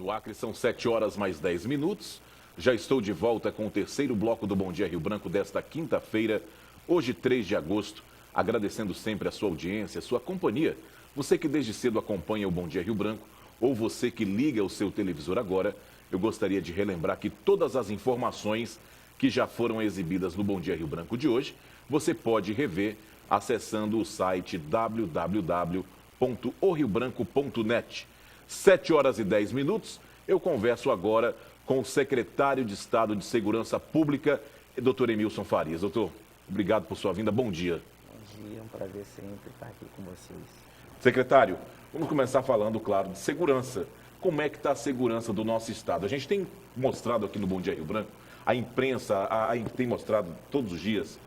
do Acre, são 7h mais 10. Já estou de volta com o terceiro bloco do Bom Dia Rio Branco desta quinta-feira, hoje 3 de agosto, agradecendo sempre a sua audiência, a sua companhia. Você que desde cedo acompanha o Bom Dia Rio Branco, ou você que liga o seu televisor agora, eu gostaria de relembrar que todas as informações que já foram exibidas no Bom Dia Rio Branco de hoje, você pode rever acessando o site www.oriobranco.net. 7h10, eu converso agora com o secretário de Estado de Segurança Pública, Dr. Emilson Farias. Doutor, obrigado por sua vinda, bom dia. Bom dia, é um prazer sempre estar aqui com vocês. Secretário, vamos começar falando, claro, de segurança. Como é que está a segurança do nosso Estado? A gente tem mostrado aqui no Bom Dia Rio Branco, a imprensa tem mostrado todos os dias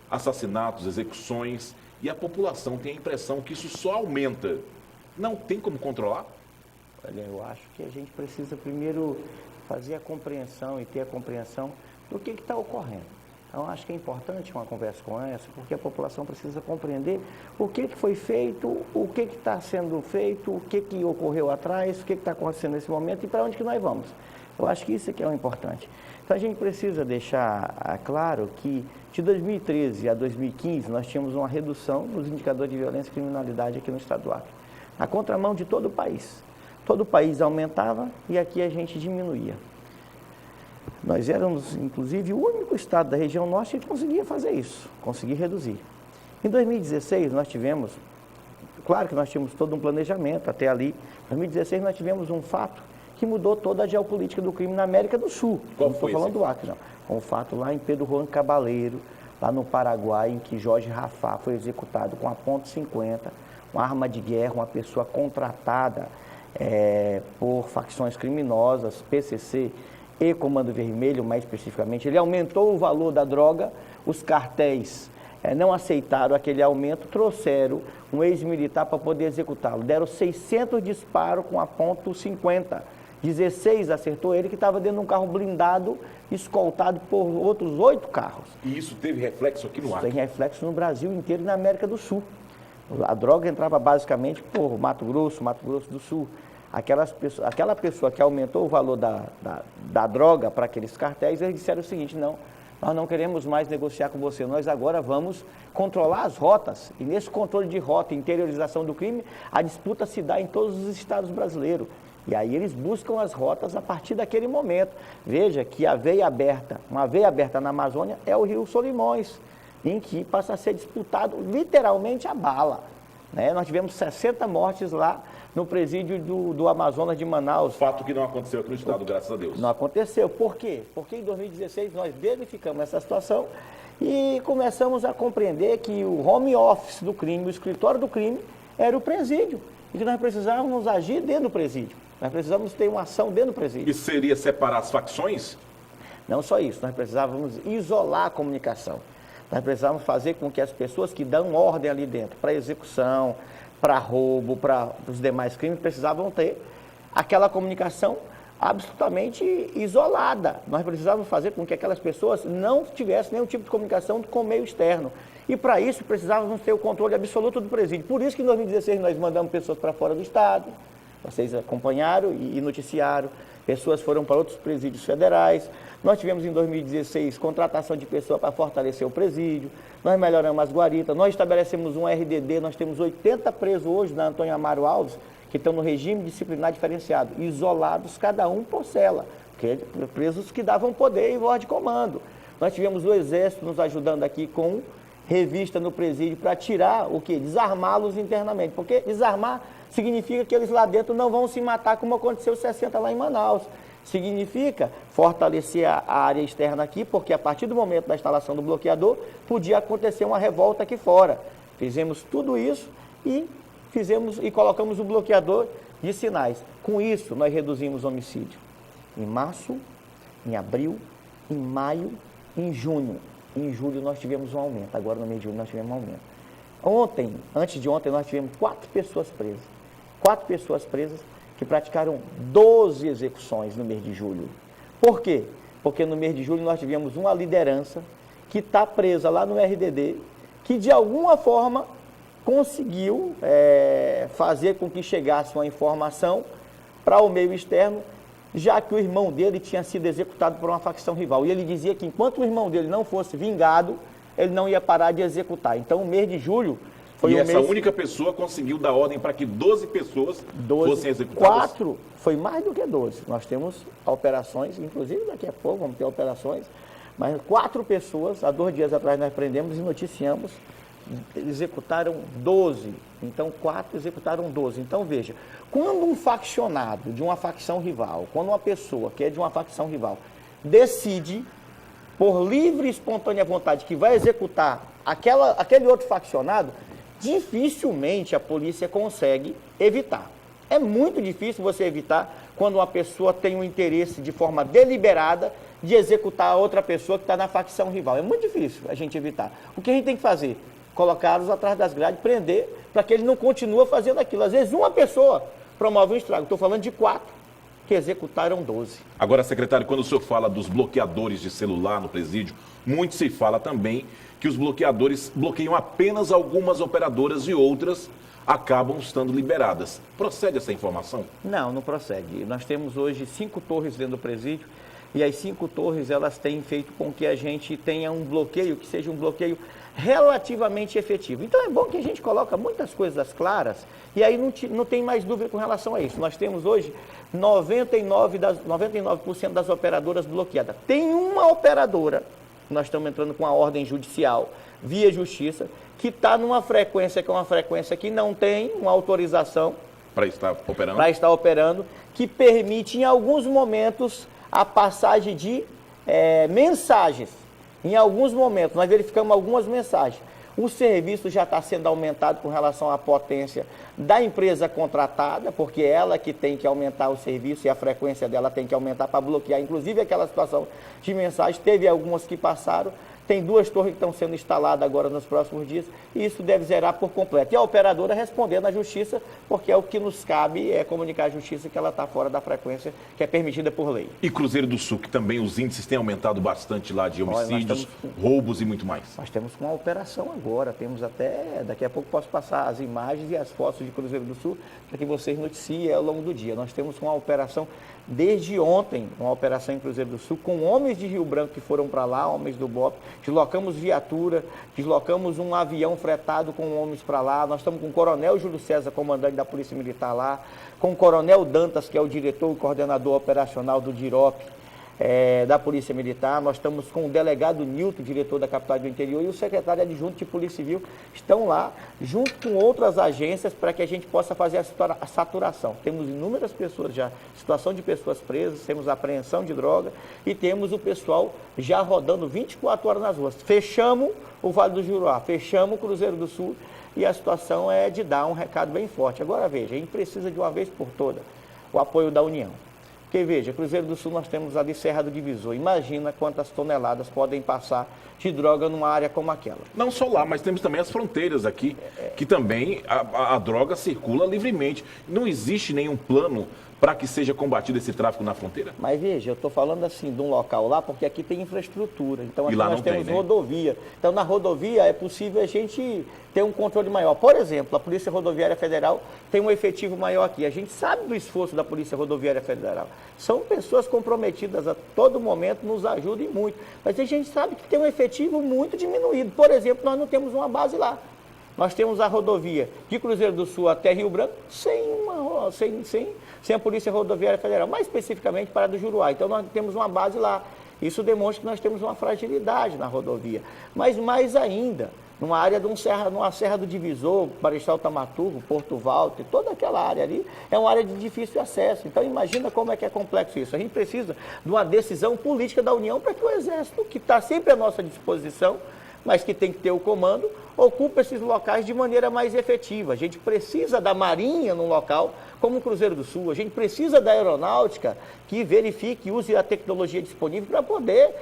assassinatos, execuções, e a população tem a impressão que isso só aumenta. Não tem como controlar? Olha, eu acho que a gente precisa primeiro fazer a compreensão e ter a compreensão do que está ocorrendo. Então, acho que é importante uma conversa com essa, porque a população precisa compreender o que foi feito, o que está sendo feito, o que ocorreu atrás, o que está acontecendo nesse momento e para onde que nós vamos. Eu acho que isso aqui é o importante. Então, a gente precisa deixar claro que de 2013 a 2015, nós tínhamos uma redução nos indicadores de violência e criminalidade aqui no estado do Acre, na contramão de todo o país. Todo o país aumentava e aqui a gente diminuía. Nós éramos, inclusive, o único estado da região norte que conseguia fazer isso, conseguir reduzir. Em 2016, nós tivemos, claro que nós tínhamos todo um planejamento até ali, em 2016 nós tivemos um fato que mudou toda a geopolítica do crime na América do Sul. Qual não foi estou falando do Acre, não. Um fato lá em Pedro Juan Cabaleiro, lá no Paraguai, em que Jorge Rafá foi executado com a .50, uma arma de guerra, uma pessoa contratada por facções criminosas, PCC e Comando Vermelho, mais especificamente. Ele aumentou o valor da droga, os cartéis não aceitaram aquele aumento, trouxeram um ex-militar para poder executá-lo. Deram 600 disparos com a .50. 16 acertou ele, que estava dentro de um carro blindado, escoltado por outros 8 carros. E isso teve reflexo aqui no Acre? Tem reflexo no Brasil inteiro e na América do Sul. A droga entrava basicamente por Mato Grosso do Sul. Aquela pessoa que aumentou o valor da droga para aqueles cartéis, eles disseram o seguinte: não, nós não queremos mais negociar com você, nós agora vamos controlar as rotas. E nesse controle de rota e interiorização do crime, a disputa se dá em todos os estados brasileiros. E aí eles buscam as rotas a partir daquele momento. Veja que uma veia aberta na Amazônia é o Rio Solimões, em que passa a ser disputado literalmente a bala. Nós tivemos 60 mortes lá no presídio do Amazonas de Manaus. Fato que não aconteceu aqui no estado, graças a Deus. Não aconteceu. Por quê? Porque em 2016 nós verificamos essa situação e começamos a compreender que o home office do crime, o escritório do crime, era o presídio. E que nós precisávamos agir dentro do presídio. Nós precisávamos ter uma ação dentro do presídio. E seria separar as facções? Não só isso, nós precisávamos isolar a comunicação. Nós precisávamos fazer com que as pessoas que dão ordem ali dentro, para execução, para roubo, para os demais crimes, precisavam ter aquela comunicação absolutamente isolada. Nós precisávamos fazer com que aquelas pessoas não tivessem nenhum tipo de comunicação com o meio externo. E para isso precisávamos ter o controle absoluto do presídio. Por isso que em 2016 nós mandamos pessoas para fora do estado, vocês acompanharam e noticiaram, pessoas foram para outros presídios federais. Nós tivemos em 2016 contratação de pessoas para fortalecer o presídio, nós melhoramos as guaritas, nós estabelecemos um RDD, nós temos 80 presos hoje na Antônio Amaro Alves, que estão no regime disciplinar diferenciado, isolados cada um por cela, porque presos que davam poder e voz de comando. Nós tivemos o Exército nos ajudando aqui com revista no presídio para tirar o quê? Desarmá-los internamente, porque desarmar significa que eles lá dentro não vão se matar como aconteceu 60 lá em Manaus. Significa fortalecer a área externa aqui, porque a partir do momento da instalação do bloqueador, podia acontecer uma revolta aqui fora. Fizemos tudo isso e colocamos o bloqueador de sinais. Com isso, nós reduzimos o homicídio. Em março, em abril, em maio, em junho. Em julho nós tivemos um aumento, agora no mês de julho nós tivemos um aumento. Antes de ontem, nós tivemos 4 pessoas presas. 4 pessoas presas que praticaram 12 execuções no mês de julho. Por quê? Porque no mês de julho nós tivemos uma liderança que está presa lá no RDD, que de alguma forma conseguiu fazer com que chegasse uma informação para o meio externo já que o irmão dele tinha sido executado por uma facção rival. E ele dizia que enquanto o irmão dele não fosse vingado, ele não ia parar de executar. Então, o mês de julho foi e um essa mês... única pessoa conseguiu dar ordem para que 12 pessoas fossem executadas? 4, foi mais do que 12. Nós temos operações, inclusive daqui a pouco vamos ter operações, mas 4 pessoas, há 2 dias atrás nós prendemos e noticiamos, executaram 12. Então, 4 executaram 12. Então, veja, quando um faccionado de uma facção rival, quando uma pessoa que é de uma facção rival, decide, por livre e espontânea vontade, que vai executar aquele outro faccionado, dificilmente a polícia consegue evitar. É muito difícil você evitar quando uma pessoa tem um interesse de forma deliberada de executar a outra pessoa que está na facção rival. É muito difícil a gente evitar. O que a gente tem que fazer? Colocá-los atrás das grades, prender, para que ele não continue fazendo aquilo. Às vezes uma pessoa promove um estrago. Estou falando de 4 que executaram 12. Agora, secretário, quando o senhor fala dos bloqueadores de celular no presídio, muito se fala também que os bloqueadores bloqueiam apenas algumas operadoras e outras acabam estando liberadas. Procede essa informação? Não, não procede. Nós temos hoje 5 torres dentro do presídio e as 5 torres elas têm feito com que a gente tenha um bloqueio, que seja um bloqueio relativamente efetivo. Então é bom que a gente coloca muitas coisas claras e aí não tem mais dúvida com relação a isso. Nós temos hoje 99% das operadoras bloqueadas. Tem uma operadora, nós estamos entrando com a ordem judicial, via justiça, que está numa frequência que é uma frequência que não tem uma autorização para estar operando, que permite em alguns momentos a passagem de mensagens. Em alguns momentos, nós verificamos algumas mensagens. O serviço já está sendo aumentado com relação à potência da empresa contratada, porque é ela que tem que aumentar o serviço e a frequência dela tem que aumentar para bloquear, inclusive aquela situação de mensagem. Teve algumas que passaram, tem 2 torres que estão sendo instaladas agora nos próximos dias, e isso deve zerar por completo. E a operadora respondendo à justiça, porque é o que nos cabe, é comunicar à justiça que ela está fora da frequência que é permitida por lei. E Cruzeiro do Sul, que também os índices têm aumentado bastante lá de homicídios, roubos e muito mais. Nós temos uma operação agora, temos até, daqui a pouco posso passar as imagens e as fotos de Cruzeiro do Sul, para que vocês noticiem ao longo do dia. Nós temos uma operação desde ontem, uma operação em Cruzeiro do Sul, com homens de Rio Branco que foram para lá, homens do BOP, deslocamos viatura, deslocamos um avião fretado com homens para lá, nós estamos com o Coronel Júlio César, comandante da Polícia Militar lá, com o Coronel Dantas, que é o diretor e coordenador operacional do DIROP, da Polícia Militar, nós estamos com o delegado Nilton, diretor da capital do interior, e o secretário adjunto de Polícia Civil estão lá, junto com outras agências, para que a gente possa fazer a saturação. Temos inúmeras pessoas já, situação de pessoas presas, temos apreensão de droga e temos o pessoal já rodando 24 horas nas ruas. Fechamos o Vale do Juruá, fechamos o Cruzeiro do Sul e a situação é de dar um recado bem forte. Agora veja, a gente precisa de uma vez por toda o apoio da União. Porque veja, Cruzeiro do Sul nós temos ali Serra do Divisor. Imagina quantas toneladas podem passar de droga numa área como aquela. Não só lá, mas temos também as fronteiras aqui, que também a droga circula livremente. Não existe nenhum plano para que seja combatido esse tráfico na fronteira? Mas veja, eu estou falando assim de um local lá, porque aqui tem infraestrutura. Então aqui lá nós temos tem, né? rodovia. Então na rodovia é possível a gente ter um controle maior. Por exemplo, a Polícia Rodoviária Federal tem um efetivo maior aqui. A gente sabe do esforço da Polícia Rodoviária Federal. São pessoas comprometidas a todo momento, nos ajudam muito. Mas a gente sabe que tem um efetivo muito diminuído. Por exemplo, nós não temos uma base lá. Nós temos a rodovia de Cruzeiro do Sul até Rio Branco sem a Polícia Rodoviária Federal, mais especificamente para do Juruá. Então nós temos uma base lá. Isso demonstra que nós temos uma fragilidade na rodovia. Mas mais ainda, numa área de numa Serra do Divisor, Marechal Tamaturgo, Porto Walter, toda aquela área ali é uma área de difícil acesso. Então imagina como é que é complexo isso. A gente precisa de uma decisão política da União para que o Exército, que está sempre à nossa disposição, mas que tem que ter o comando, ocupa esses locais de maneira mais efetiva. A gente precisa da Marinha num local como o Cruzeiro do Sul, a gente precisa da Aeronáutica que verifique e use a tecnologia disponível para poder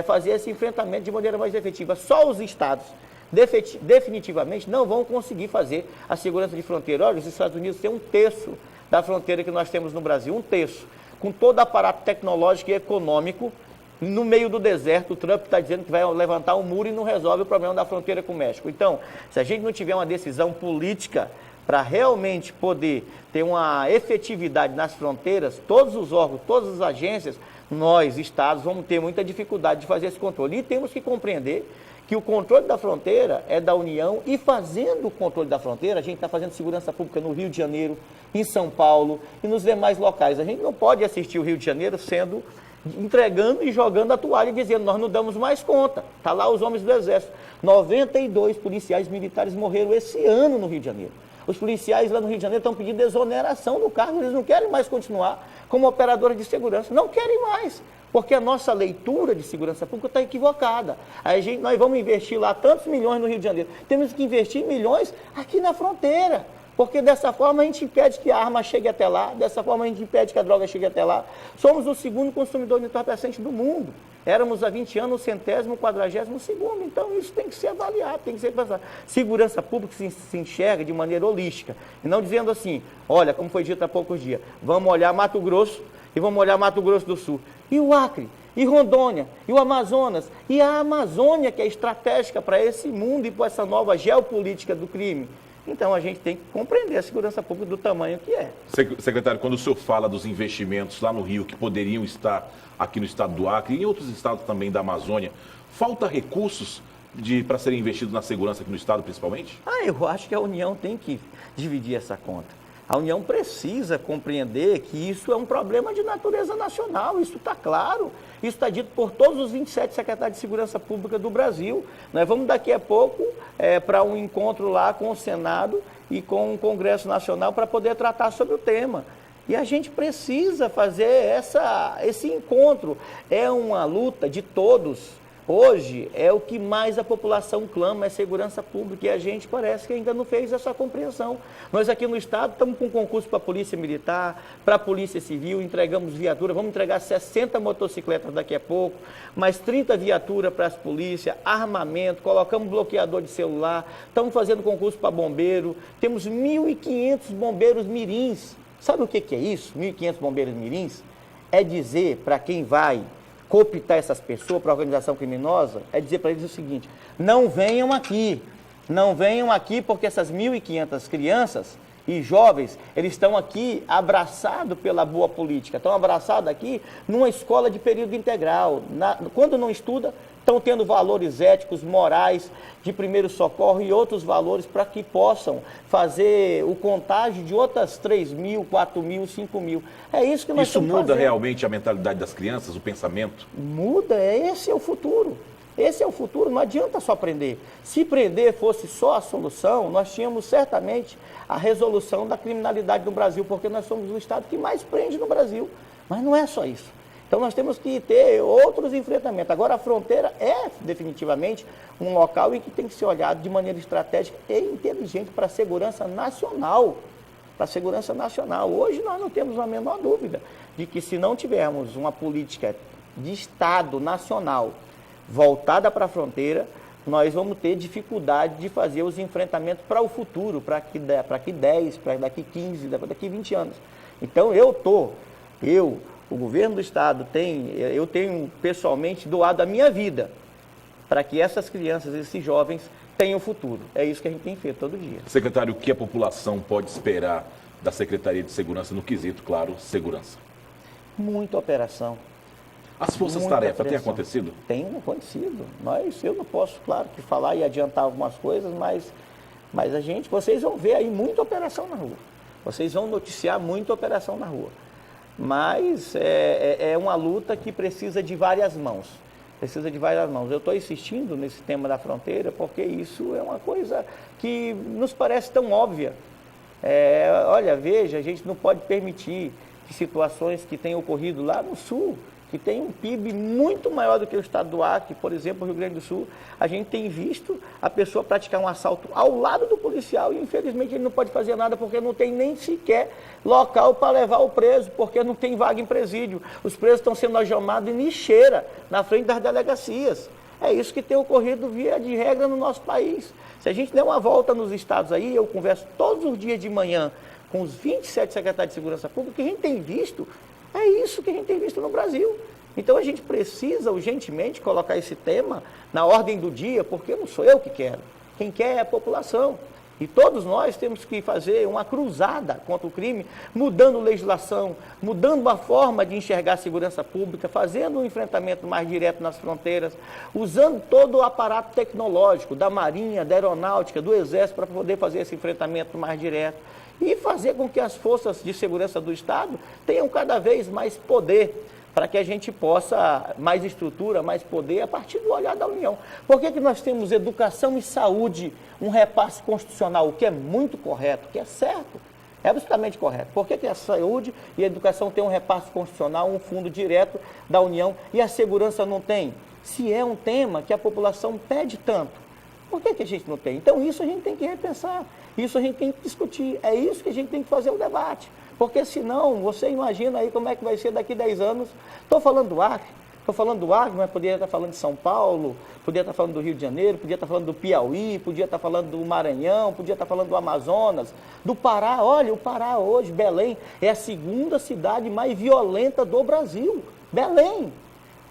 fazer esse enfrentamento de maneira mais efetiva. Só os estados definitivamente não vão conseguir fazer a segurança de fronteira. Olha, os Estados Unidos têm 1/3 da fronteira que nós temos no Brasil, 1/3, com todo o aparato tecnológico e econômico. No meio do deserto, o Trump está dizendo que vai levantar um muro e não resolve o problema da fronteira com o México. Então, se a gente não tiver uma decisão política para realmente poder ter uma efetividade nas fronteiras, todos os órgãos, todas as agências, nós, estados, vamos ter muita dificuldade de fazer esse controle. E temos que compreender que o controle da fronteira é da União, e fazendo o controle da fronteira, a gente está fazendo segurança pública no Rio de Janeiro, em São Paulo e nos demais locais. A gente não pode assistir o Rio de Janeiro entregando e jogando a toalha e dizendo, nós não damos mais conta. Está lá os homens do Exército. 92 policiais militares morreram esse ano no Rio de Janeiro. Os policiais lá no Rio de Janeiro estão pedindo exoneração do cargo, eles não querem mais continuar como operadores de segurança, não querem mais, porque a nossa leitura de segurança pública está equivocada. Nós vamos investir lá tantos milhões no Rio de Janeiro, temos que investir milhões aqui na fronteira, porque dessa forma a gente impede que a arma chegue até lá, dessa forma a gente impede que a droga chegue até lá. Somos o segundo consumidor de entorpecente do mundo. Éramos há 20 anos o 100º, 42º. Então isso tem que ser avaliado, tem que ser pensado. Segurança pública se enxerga de maneira holística, e não dizendo assim, olha, como foi dito há poucos dias, vamos olhar Mato Grosso e vamos olhar Mato Grosso do Sul. E o Acre, e Rondônia, e o Amazonas, e a Amazônia, que é estratégica para esse mundo e para essa nova geopolítica do crime. Então, a gente tem que compreender a segurança pública do tamanho que é. Secretário, quando o senhor fala dos investimentos lá no Rio, que poderiam estar aqui no estado do Acre e em outros estados também da Amazônia, falta recursos para serem investidos na segurança aqui no estado, principalmente? Eu acho que a União tem que dividir essa conta. A União precisa compreender que isso é um problema de natureza nacional, isso está claro. Isso está dito por todos os 27 secretários de Segurança Pública do Brasil. Nós vamos daqui a pouco para um encontro lá com o Senado e com o Congresso Nacional para poder tratar sobre o tema. E a gente precisa fazer esse encontro. É uma luta de todos. Hoje é o que mais a população clama, é segurança pública, e a gente parece que ainda não fez essa compreensão. Nós aqui no estado estamos com concurso para a Polícia Militar, para a Polícia Civil, entregamos viatura, vamos entregar 60 motocicletas daqui a pouco, mais 30 viaturas para as polícias, armamento, colocamos bloqueador de celular, estamos fazendo concurso para bombeiro, temos 1.500 bombeiros mirins. Sabe o que é isso, 1.500 bombeiros mirins? É dizer para quem vai cooptar essas pessoas para a organização criminosa, é dizer para eles o seguinte, não venham aqui porque essas 1.500 crianças e jovens, eles estão aqui abraçados pela boa política, estão abraçados aqui numa escola de período integral, quando não estuda, estão tendo valores éticos, morais, de primeiro socorro e outros valores para que possam fazer o contágio de outras 3.000, 4.000, 5.000. É isso que nós estamos fazendo. Isso muda realmente a mentalidade das crianças, o pensamento? Muda, esse é o futuro. Esse é o futuro, não adianta só prender. Se prender fosse só a solução, nós tínhamos certamente a resolução da criminalidade no Brasil, porque nós somos o estado que mais prende no Brasil. Mas não é só isso. Então nós temos que ter outros enfrentamentos. Agora a fronteira é definitivamente um local em que tem que ser olhado de maneira estratégica e inteligente para a segurança nacional. Para a segurança nacional. Hoje nós não temos a menor dúvida de que se não tivermos uma política de Estado nacional voltada para a fronteira, nós vamos ter dificuldade de fazer os enfrentamentos para o futuro, para daqui 10, para daqui 15, para daqui 20 anos. Então o governo do estado eu tenho pessoalmente doado a minha vida para que essas crianças, esses jovens tenham futuro. É isso que a gente tem feito todo dia. Secretário, o que a população pode esperar da Secretaria de Segurança no quesito, claro, segurança? Muita operação. As forças-tarefa têm acontecido? Tem acontecido. Eu não posso, claro, que falar e adiantar algumas coisas, mas vocês vão ver aí muita operação na rua. Vocês vão noticiar muita operação na rua. Mas é uma luta que precisa de várias mãos. Eu estou insistindo nesse tema da fronteira porque isso é uma coisa que nos parece tão óbvia. Olha, veja, a gente não pode permitir que situações que têm ocorrido lá no sul, que tem um PIB muito maior do que o estado do Acre, por exemplo, o Rio Grande do Sul, a gente tem visto a pessoa praticar um assalto ao lado do policial e, infelizmente, ele não pode fazer nada porque não tem nem sequer local para levar o preso, porque não tem vaga em presídio. Os presos estão sendo algemados em lixeira, na frente das delegacias. É isso que tem ocorrido via de regra no nosso país. Se a gente der uma volta nos estados aí, eu converso todos os dias de manhã com os 27 secretários de Segurança Pública, que a gente tem visto. É isso que a gente tem visto no Brasil. Então a gente precisa urgentemente colocar esse tema na ordem do dia, porque não sou eu que quero. Quem quer é a população. E todos nós temos que fazer uma cruzada contra o crime, mudando legislação, mudando a forma de enxergar a segurança pública, fazendo um enfrentamento mais direto nas fronteiras, usando todo o aparato tecnológico da Marinha, da Aeronáutica, do Exército para poder fazer esse enfrentamento mais direto e fazer com que as forças de segurança do Estado tenham cada vez mais poder, para que a gente possa, mais estrutura, mais poder, a partir do olhar da União. Por que nós temos educação e saúde, um repasse constitucional, o que é muito correto, que é certo, é absolutamente correto. Por que a saúde e a educação têm um repasse constitucional, um fundo direto da União, e a segurança não tem? Se é um tema que a população pede tanto, por que a gente não tem? Então isso a gente tem que repensar, isso a gente tem que discutir, é isso que a gente tem que fazer o debate. Porque senão, você imagina aí como é que vai ser daqui 10 anos. Estou falando do Acre, mas poderia estar falando de São Paulo, poderia estar falando do Rio de Janeiro, podia estar falando do Piauí, podia estar falando do Maranhão, podia estar falando do Amazonas, do Pará. Olha, o Pará hoje, Belém, é a segunda cidade mais violenta do Brasil. Belém.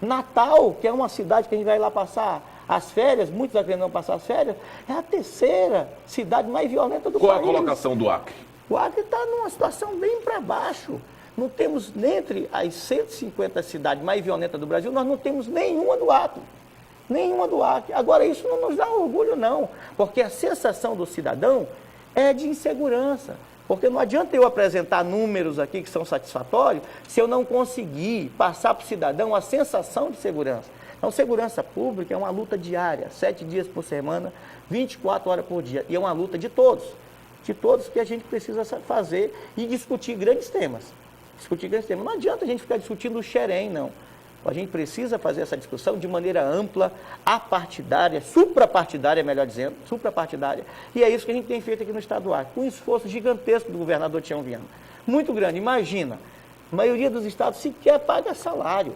Natal, que é uma cidade que a gente vai lá passar as férias, muitos aqui não passar as férias, é a terceira cidade mais violenta do país. Qual a colocação do Acre? O Acre está numa situação bem para baixo. Não temos, dentre as 150 cidades mais violentas do Brasil, nós não temos nenhuma do Acre. Nenhuma do Acre. Agora, isso não nos dá orgulho, não. Porque a sensação do cidadão é de insegurança. Porque não adianta eu apresentar números aqui que são satisfatórios se eu não conseguir passar para o cidadão a sensação de segurança. Então, segurança pública é uma luta diária, 7 dias por semana, 24 horas por dia. E é uma luta de todos que a gente precisa fazer e discutir grandes temas. Não adianta a gente ficar discutindo o xerém, não. A gente precisa fazer essa discussão de maneira ampla, apartidária, suprapartidária, melhor dizendo, suprapartidária. E é isso que a gente tem feito aqui no Estado do Acre, com um esforço gigantesco do governador Tião Viana. Muito grande. Imagina, a maioria dos estados sequer paga salário.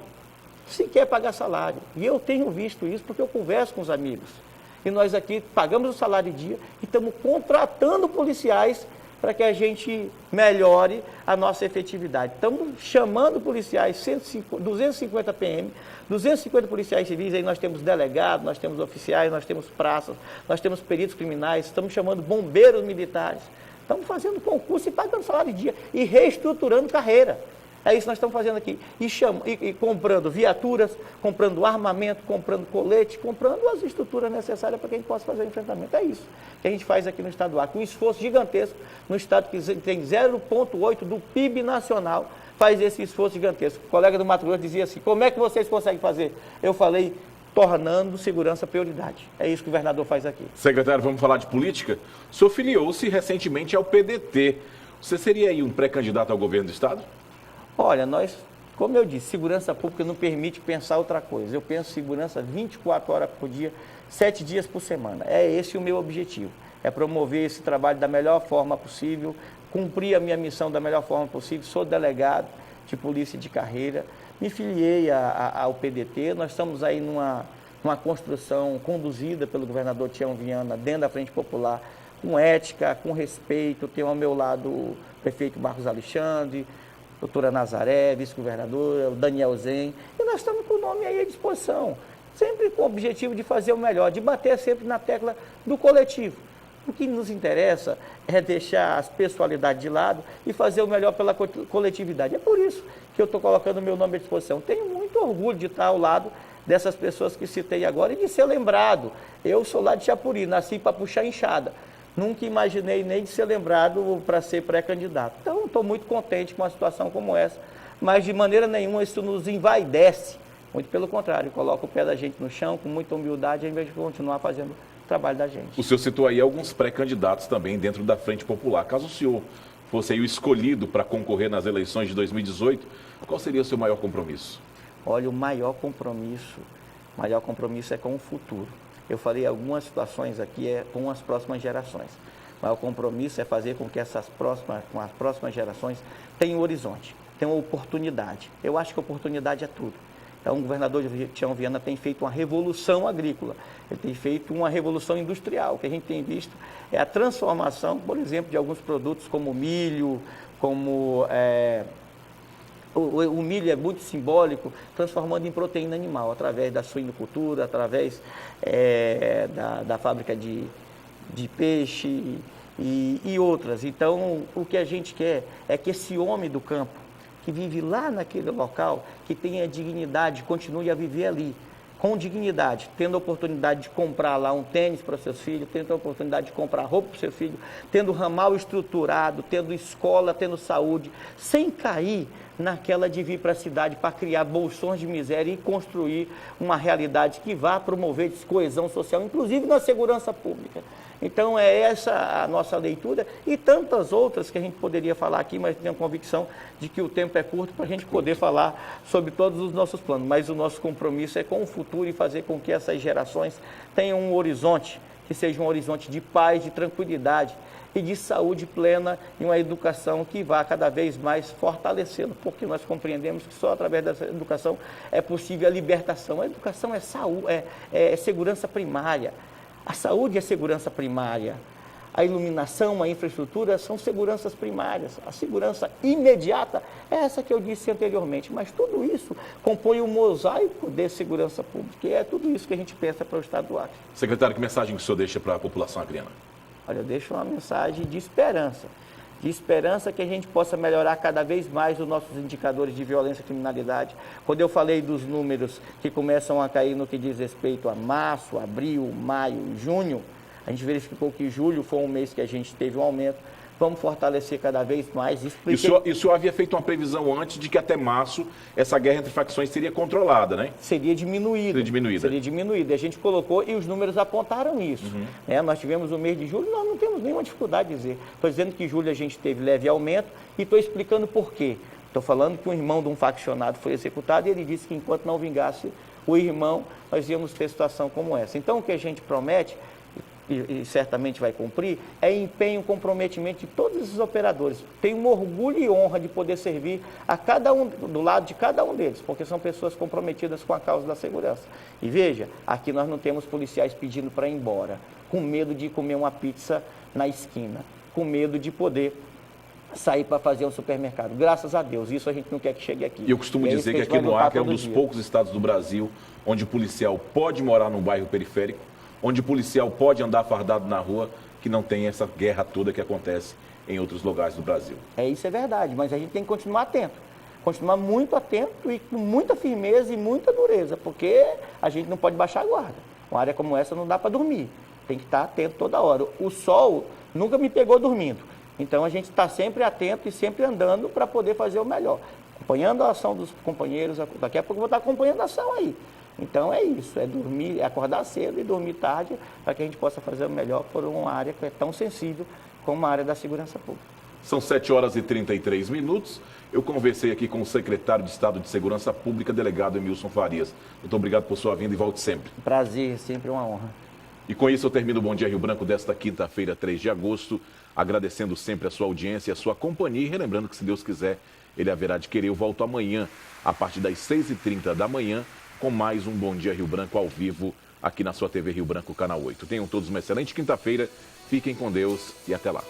E eu tenho visto isso porque eu converso com os amigos. E nós aqui pagamos o salário de dia e estamos contratando policiais para que a gente melhore a nossa efetividade. Estamos chamando policiais, 250 PM, 250 policiais civis, aí nós temos delegados, nós temos oficiais, nós temos praças, nós temos peritos criminais, estamos chamando bombeiros militares, estamos fazendo concurso e pagando salário de dia e reestruturando carreira. É isso que nós estamos fazendo aqui. E comprando viaturas, comprando armamento, comprando colete, comprando as estruturas necessárias para que a gente possa fazer o enfrentamento. É isso que a gente faz aqui no Estado do Acre. Um esforço gigantesco no Estado que tem 0,8% do PIB nacional, faz esse esforço gigantesco. O colega do Mato Grosso dizia assim, como é que vocês conseguem fazer? Eu falei, tornando segurança prioridade. É isso que o governador faz aqui. Secretário, vamos falar de política? O senhor filiou-se recentemente ao PDT. Você seria aí um pré-candidato ao governo do Estado? Olha, como eu disse, segurança pública não permite pensar outra coisa. Eu penso segurança 24 horas por dia, 7 dias por semana. É esse o meu objetivo. É promover esse trabalho da melhor forma possível, cumprir a minha missão da melhor forma possível. Sou delegado de polícia de carreira, me filiei ao PDT. Nós estamos aí numa construção conduzida pelo governador Tião Viana, dentro da Frente Popular, com ética, com respeito. Tenho ao meu lado o prefeito Marcos Alexandre, doutora Nazaré, vice-governadora, o Daniel Zen, e nós estamos com o nome aí à disposição, sempre com o objetivo de fazer o melhor, de bater sempre na tecla do coletivo. O que nos interessa é deixar as pessoalidades de lado e fazer o melhor pela coletividade. É por isso que eu estou colocando o meu nome à disposição. Tenho muito orgulho de estar ao lado dessas pessoas que citei agora e de ser lembrado. Eu sou lá de Chapuri, nasci para puxar enxada. Nunca imaginei nem de ser lembrado para ser pré-candidato. Então, estou muito contente com uma situação como essa, mas de maneira nenhuma isso nos envaidece. Muito pelo contrário, coloca o pé da gente no chão com muita humildade, ao invés de continuar fazendo o trabalho da gente. O senhor citou aí alguns pré-candidatos também dentro da Frente Popular. Caso o senhor fosse aí o escolhido para concorrer nas eleições de 2018, qual seria o seu maior compromisso? Olha, o maior compromisso é com o futuro. Eu falei algumas situações aqui com as próximas gerações. Mas o compromisso é fazer com que as próximas gerações tenham um horizonte, tenham oportunidade. Eu acho que oportunidade é tudo. Então, o governador Tião Viana tem feito uma revolução agrícola, ele tem feito uma revolução industrial. O que a gente tem visto é a transformação, por exemplo, de alguns produtos como milho, como... O milho é muito simbólico, transformando em proteína animal, através da suinocultura, através da fábrica de peixe e outras. Então, o que a gente quer é que esse homem do campo, que vive lá naquele local, que tenha dignidade, continue a viver ali, com dignidade, tendo a oportunidade de comprar lá um tênis para os seus filhos, tendo a oportunidade de comprar roupa para o seu filho, tendo ramal estruturado, tendo escola, tendo saúde, sem cair naquela de vir para a cidade para criar bolsões de miséria e construir uma realidade que vá promover coesão social, inclusive na segurança pública. Então, é essa a nossa leitura e tantas outras que a gente poderia falar aqui, mas tenho convicção de que o tempo é curto para a gente poder falar sobre todos os nossos planos. Mas o nosso compromisso é com o futuro e fazer com que essas gerações tenham um horizonte, que seja um horizonte de paz, de tranquilidade e de saúde plena e uma educação que vá cada vez mais fortalecê-lo, porque nós compreendemos que só através dessa educação é possível a libertação. A educação é saúde, é segurança primária. A saúde é segurança primária, a iluminação, a infraestrutura são seguranças primárias, a segurança imediata é essa que eu disse anteriormente, mas tudo isso compõe um mosaico de segurança pública, e é tudo isso que a gente pensa para o Estado do Acre. Secretário, que mensagem que o senhor deixa para a população acreana? Olha, eu deixo uma mensagem de esperança que a gente possa melhorar cada vez mais os nossos indicadores de violência e criminalidade. Quando eu falei dos números que começam a cair no que diz respeito a março, abril, maio, junho, a gente verificou que julho foi um mês que a gente teve um aumento. Vamos fortalecer cada vez mais. E o senhor havia feito uma previsão antes de que até março essa guerra entre facções seria controlada, né? Seria diminuída. Seria diminuída. A gente colocou e os números apontaram isso. Nós tivemos o mês de julho, nós não temos nenhuma dificuldade de dizer. Estou dizendo que em julho a gente teve leve aumento e estou explicando por quê. Estou falando que um irmão de um faccionado foi executado e ele disse que enquanto não vingasse o irmão, nós íamos ter situação como essa. Então, o que a gente promete e certamente vai cumprir, é empenho e comprometimento de todos esses operadores. Tenho um orgulho e honra de poder servir a cada um, do lado de cada um deles, porque são pessoas comprometidas com a causa da segurança. E veja, aqui nós não temos policiais pedindo para ir embora, com medo de comer uma pizza na esquina, com medo de poder sair para fazer um supermercado. Graças a Deus, isso a gente não quer que chegue aqui. E eu costumo dizer que aqui no Acre é um dos poucos estados do Brasil onde o policial pode morar num bairro periférico, onde o policial pode andar fardado na rua, que não tem essa guerra toda que acontece em outros lugares do Brasil. Isso é verdade, mas a gente tem que continuar atento. Continuar muito atento e com muita firmeza e muita dureza, porque a gente não pode baixar a guarda. Uma área como essa não dá para dormir, tem que estar atento toda hora. O sol nunca me pegou dormindo, então a gente está sempre atento e sempre andando para poder fazer o melhor. Acompanhando a ação dos companheiros, daqui a pouco eu vou estar acompanhando a ação aí. Então é isso, é dormir, é acordar cedo e dormir tarde para que a gente possa fazer o melhor por uma área que é tão sensível como a área da segurança pública. São 7h33. Eu conversei aqui com o secretário de Estado de Segurança Pública, delegado Emilson Farias. Muito obrigado por sua vinda e volte sempre. Prazer, sempre uma honra. E com isso eu termino o Bom Dia Rio Branco desta quinta-feira, 3 de agosto, agradecendo sempre a sua audiência e a sua companhia, e relembrando que, se Deus quiser, ele haverá de querer. Eu volto amanhã, a partir das 6h30 da manhã, com mais um Bom Dia Rio Branco ao vivo, aqui na sua TV Rio Branco, Canal 8. Tenham todos uma excelente quinta-feira, fiquem com Deus e até lá.